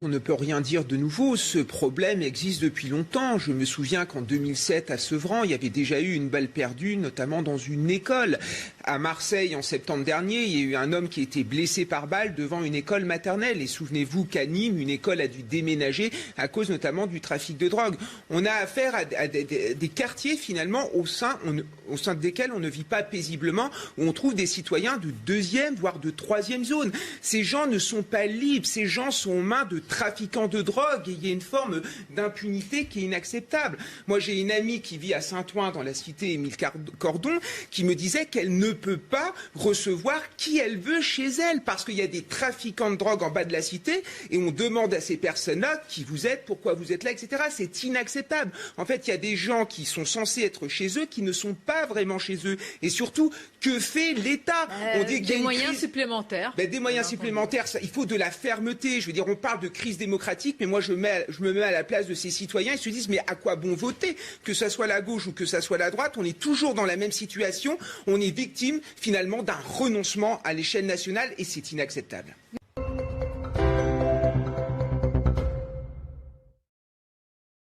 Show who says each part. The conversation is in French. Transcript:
Speaker 1: On ne peut rien dire de nouveau, ce problème existe depuis longtemps. Je me souviens qu'en 2007 à Sevran, il y avait déjà eu une balle perdue, notamment dans une école. À Marseille, en septembre dernier, il y a eu un homme qui a été blessé par balle devant une école maternelle. Et souvenez-vous qu'à Nîmes, une école a dû déménager à cause notamment du trafic de drogue. On a affaire à des quartiers finalement au sein desquels on ne vit pas paisiblement, où on trouve des citoyens de deuxième, voire de troisième zone. Ces gens ne sont pas libres, ces gens sont aux mains de trafiquants de drogue et il y a une forme d'impunité qui est inacceptable. Moi, j'ai une amie qui vit à Saint-Ouen dans la cité Émile Cordon qui me disait qu'elle ne peut pas recevoir qui elle veut chez elle parce qu'il y a des trafiquants de drogue en bas de la cité et on demande à ces personnes-là qui vous êtes, pourquoi vous êtes là, etc. C'est inacceptable. En fait, il y a des gens qui sont censés être chez eux qui ne sont pas vraiment chez eux. Et surtout, que fait l'État?
Speaker 2: On dit qu'il y a des moyens supplémentaires.
Speaker 1: Des moyens supplémentaires, il faut de la fermeté. Je veux dire, on parle de crise démocratique, mais moi je me mets à la place de ces citoyens. Ils se disent, mais à quoi bon voter? Que ça soit la gauche ou que ça soit la droite, on est toujours dans la même situation. On est victime, finalement, d'un renoncement à l'échelle nationale et c'est inacceptable.